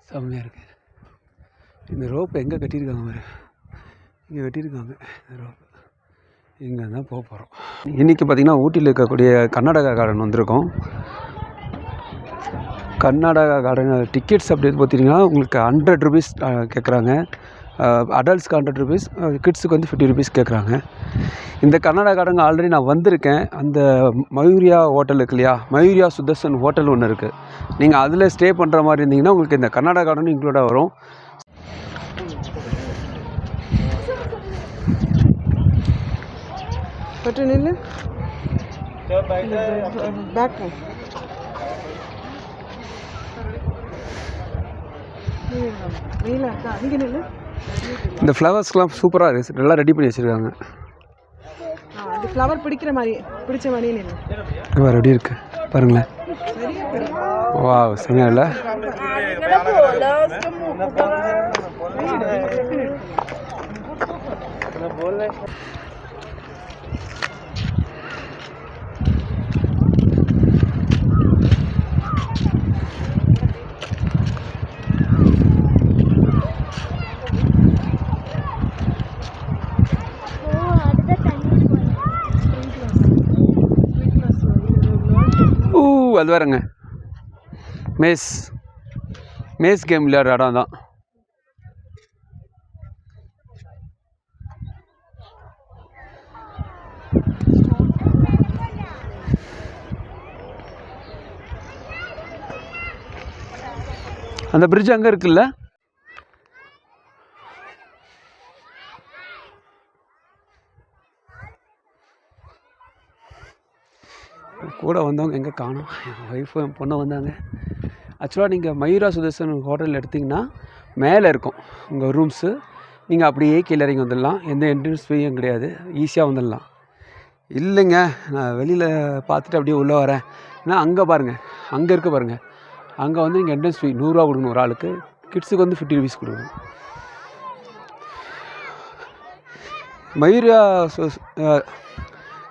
செம்மையாக இருக்குது. இந்த ரோப்பு எங்கே கட்டியிருக்காங்க பாரு, இங்கே கட்டியிருக்காங்க இந்த ரோப்பு. இங்கே தான் போக போகிறோம். இன்றைக்கி பார்த்திங்கன்னா ஊட்டியில் இருக்கக்கூடிய கர்நாடகா கார்டன் வந்திருக்கோம். கர்நாடகா கார்டன் டிக்கெட்ஸ் அப்படி பார்த்திங்கன்னா உங்களுக்கு 100 rupees கேட்குறாங்க. அடல்ட்ஸ்க்கு 100 rupees, கிட்ஸுக்கு வந்து 50 rupees கேட்குறாங்க. இந்த கர்நாடகா கார்டன் ஆல்ரெடி நான் வந்திருக்கேன். அந்த மயூரியா ஹோட்டல் இருக்கு இல்லையா, மயூரியா சுதர்சன் ஹோட்டல் ஒன்று இருக்குது. நீங்கள் அதில் ஸ்டே பண்ணுற மாதிரி இருந்தீங்கன்னா உங்களுக்கு இந்த கர்நாடகா கார்டன் இன்க்ளூடாக வரும். இந்த ஃப்ளவர்ஸ்லாம் சூப்பராக இருக்குது, நல்லா ரெடி பண்ணி வச்சுருக்காங்க. ஃப்ளவர் பிடிக்கிற மாதிரி பிடிச்ச மாதிரி ரெடி இருக்கு பாருங்களேன். வா செம்மையா இல்லை? அது வேறுங்க, மேஸ் கேம் விளையாடுற இடம் தான். அந்த பிரிட்ஜ் அங்கே இருக்குல்ல, கூட வந்தவங்க எங்கே காணோம். என் ஒய்ஃபு என் பொண்ணு வந்தாங்க. ஆக்சுவலாக நீங்கள் மயூரா சுதர்சன் ஹோட்டல் எடுத்திங்கன்னா மேலே இருக்கும் உங்கள் ரூம்ஸு. நீங்கள் அப்படியே கீழே இறங்கி வந்துடலாம், எந்த என்ட்ரன்ஸ் ஃபீயும் கிடையாது, ஈஸியாக வந்துடலாம். இல்லைங்க நான் வெளியில் பார்த்துட்டு அப்படியே உள்ளே வரேன், ஏன்னா அங்கே பாருங்கள், அங்கே இருக்க பாருங்கள், அங்கே வந்து நீங்கள் என்ட்ரன்ஸ் ஃபீ 100 ரூபா கொடுக்கணும் ஒரு ஆளுக்கு, கிட்ஸுக்கு வந்து 50 rupees கொடுக்கணும். மயூரா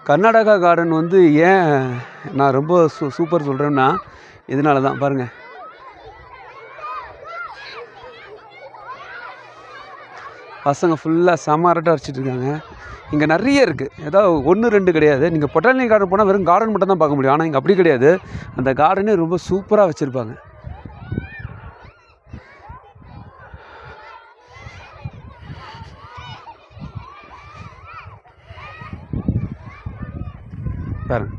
கர்நாடகா கார்டன் வந்து ஏன் நான் ரொம்ப சூப்பர் சொல்கிறேன்னா இதனால தான். பாருங்கள், பசங்க ஃபுல்லாக செம்ம அடிச்சிட்டு இருக்காங்க. இங்கே நிறைய இருக்குது, ஏதாவது 1 2 கிடையாது. நீங்கள் பொட்டானிக்கல் கார்டன் போனால் வெறும் கார்டன் மட்டும் தான் பார்க்க முடியும், ஆனால் இங்கே அப்படி கிடையாது. அந்த கார்டனே ரொம்ப சூப்பராக வச்சுருப்பாங்க. பாருங்க,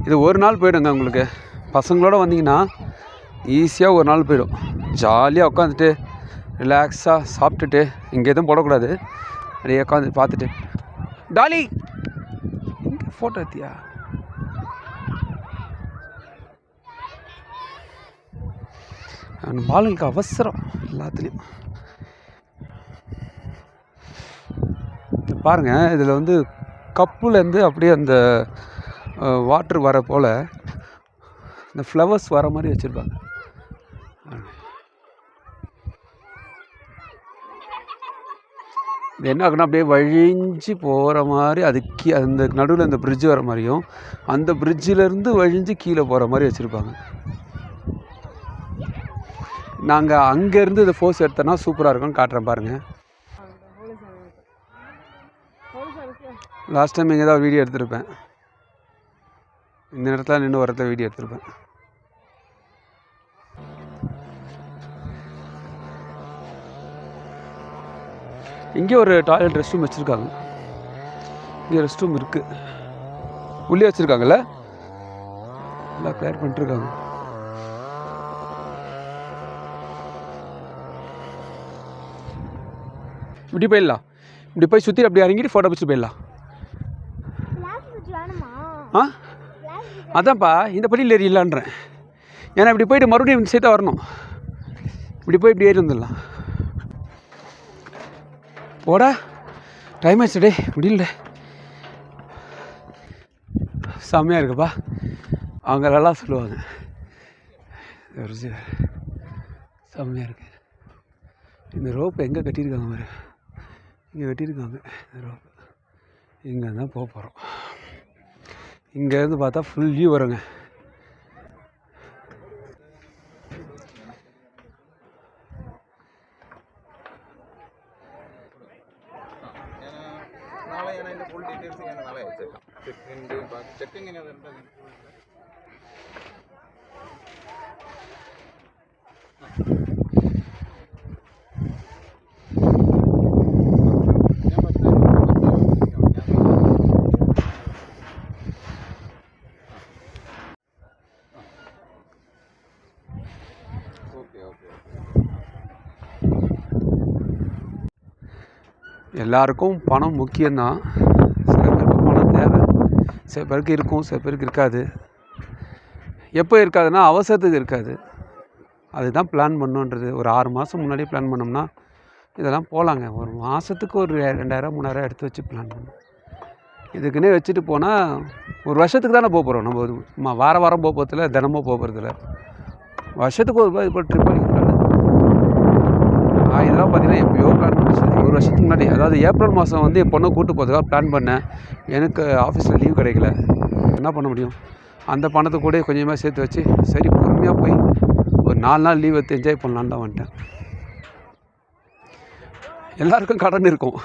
இது ஒரு நாள் போய்டுங்க உங்களுக்கு. பசங்களோட வந்தீங்கன்னா ஈஸியாக ஒரு நாள் போய்டும். ஜாலியாக உட்காந்துட்டு ரிலாக்ஸாக சாப்பிட்டுட்டு, இங்கே எதுவும் போடக்கூடாது, அப்படியே உட்காந்து பார்த்துட்டு. டாலி இங்கே ஃபோட்டோ எடுத்தியா? பாலுங்களுக்கு அவசரம் எல்லாத்துலேயும். பாருங்கள், இதில் வந்து கப்புலேருந்து அப்படியே அந்த வாட்ரு வர போல் இந்த ஃப்ளவர்ஸ் வர மாதிரி வச்சுருப்பாங்க. இது என்ன ஆகுனா அப்படியே வழிஞ்சு போகிற மாதிரி, அதுக்கு அந்த நடுவில் அந்த பிரிட்ஜு வர மாதிரியும், அந்த பிரிட்ஜிலேருந்து வழிஞ்சு கீழே போகிற மாதிரி வச்சுருப்பாங்க. நாங்கள் அங்கேருந்து இதை ஃபோர்ஸ் எடுத்தோன்னா சூப்பராக இருக்கும்னு காட்டுறேன் பாருங்கள். லாஸ்ட் டைம் இங்கே தான் வீடியோ எடுத்திருப்பேன், இந்த இடத்துல நின்று ஒரு இடத்துல வீடியோ எடுத்திருப்பேன். இங்கே ஒரு டாய்லெட் ரெஸ்ட் ரூம் வச்சுருக்காங்க. இங்கே ரெஸ்ட் ரூம் இருக்குது, உள்ளே வச்சுருக்காங்கல்ல, நல்லா கிளியர் பண்ணிட்டுருக்காங்க. இப்படி போயிடலாம், இப்படி போய் சுற்றி அப்படி இறங்கிட்டு ஃபோட்டோ பிடிச்சிட்டு போயிடலாம். அதான்ப்பா இந்த படியில் ஏறிடலான்றேன், ஏன்னா இப்படி போயிட்டு மறுபடியும் சேர்த்தா வரணும். இப்படி போய் இப்படி ஏறி வந்துடலாம். போடா டைம் ஆச்சு, டே முடியல. செம்மையாக இருக்குப்பா, அவங்களெல்லாம் சொல்லுவாங்க. செம்மையாக இருக்குது. இந்த ரோப்பு எங்கே கட்டியிருக்காங்க பாரு, இங்கே கட்டியிருக்காங்க இந்த ரோப்பு. இங்கே தான் போக போகிறோம். இங்கேருந்து பார்த்தா ஃபுல் வியூ வருங்க. எல்லாருக்கும் பணம் முக்கியம்தான். சில பேருக்கு பணம் தேவை, சில பேருக்கு இருக்கும், சில பேருக்கு இருக்காது. எப்போ இருக்காதுன்னா அவசரத்துக்கு இருக்காது. அதுதான் பிளான் பண்ணுன்றது. ஒரு 6 மாதம் முன்னாடியே பிளான் பண்ணோம்னா இதெல்லாம் போகலாங்க. ஒரு மாதத்துக்கு ஒரு 2000 3000 எடுத்து வச்சு பிளான் பண்ணணும். இதுக்குன்னே வச்சுட்டு போனால் ஒரு வருஷத்துக்கு தானே போக போகிறோம். நம்ம வாரம் போக போகிறதில்ல, தினமும் போக போகிறதில்ல. வருஷத்துக்கு ஒரு இப்போ ட்ரிப் அடிக்கிறாங்க. இதெல்லாம் பார்த்தீங்கன்னா எப்போயோ பிளான் பண்ணி ஒரு வருஷத்துக்கு முன்னாடி, அதாவது ஏப்ரல் மாதம் வந்து என் பொண்ணை கூப்பிட்டு போகிறதுக்காக பிளான் பண்ணேன். எனக்கு ஆஃபீஸில் லீவ் கிடைக்கல. என்ன பண்ண முடியும்? அந்த பணத்தை கூட கொஞ்சமாக சேர்த்து வச்சு சரி பொறுமையாக போய் ஒரு 4 நாள் லீவ் எடுத்து என்ஜாய் பண்ணலான்னு தான் வந்துட்டேன். எல்லாருக்கும் கடன் இருக்கும்.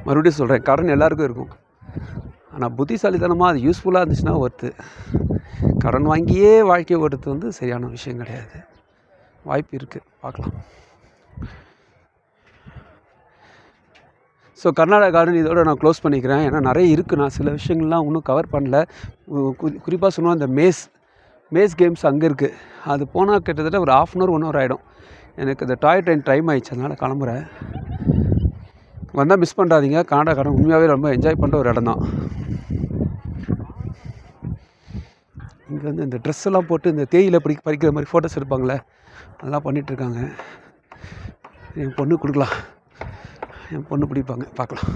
மறுபடியும் சொல்கிறேன், கடன் எல்லாருக்கும் இருக்கும். ஆனால் புத்திசாலித்தனமாக அது யூஸ்ஃபுல்லாக இருந்துச்சுன்னா ஒர்த்து. கடன் வாங்கியே வாழ்க்கையை ஓட்டுறது வந்து சரியான விஷயம் கிடையாது. வாய்ப்பு இருக்குது, பார்க்கலாம். ஸோ கர்நாடகா கார்டன் இதோட நான் க்ளோஸ் பண்ணிக்கிறேன். ஏன்னா நிறைய இருக்குது. நான் சில விஷயங்கள்லாம் இன்னும் கவர் பண்ணல. குறிப்பாக சொன்னால் இந்த மேஸ் கேம்ஸ் அங்கே இருக்குது. அது போனால் கிட்டத்தட்ட ஒரு 1/2 1 hour ஆகிடும். எனக்கு இந்த டாய் ட்ரெயின் டைம் ஆகிடுச்சு, அதனால் கிளம்புறேன். வந்தால் மிஸ் பண்ணுறாதீங்க. கர்நாடகா கார்டன் உண்மையாகவே ரொம்ப என்ஜாய் பண்ணுற ஒரு இடம் தான். இங்கே வந்து இந்த ட்ரெஸ் எல்லாம் போட்டு இந்த தேயிலை பறிக்கிற மாதிரி ஃபோட்டோஸ் எடுப்பாங்களே, அதெல்லாம் பண்ணிகிட்ருக்காங்க. என் பொண்ணு கொடுக்கலாம், என் பொண்ணு பிடிப்பாங்க, பார்க்கலாம்.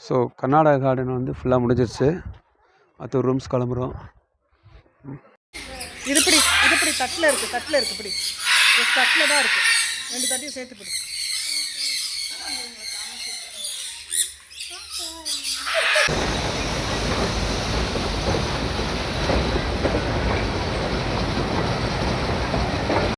ஸோ கர்நாடகா கார்டன் வந்து ஃபுல்லாக முடிஞ்சிருச்சு. மற்ற ரூம்ஸ் கிளம்புறோம். இதுப்படி தட்டில் இருக்குது இப்படி தட்டில் தான் இருக்குது. 2 தட்டியும் சேர்த்து போடு.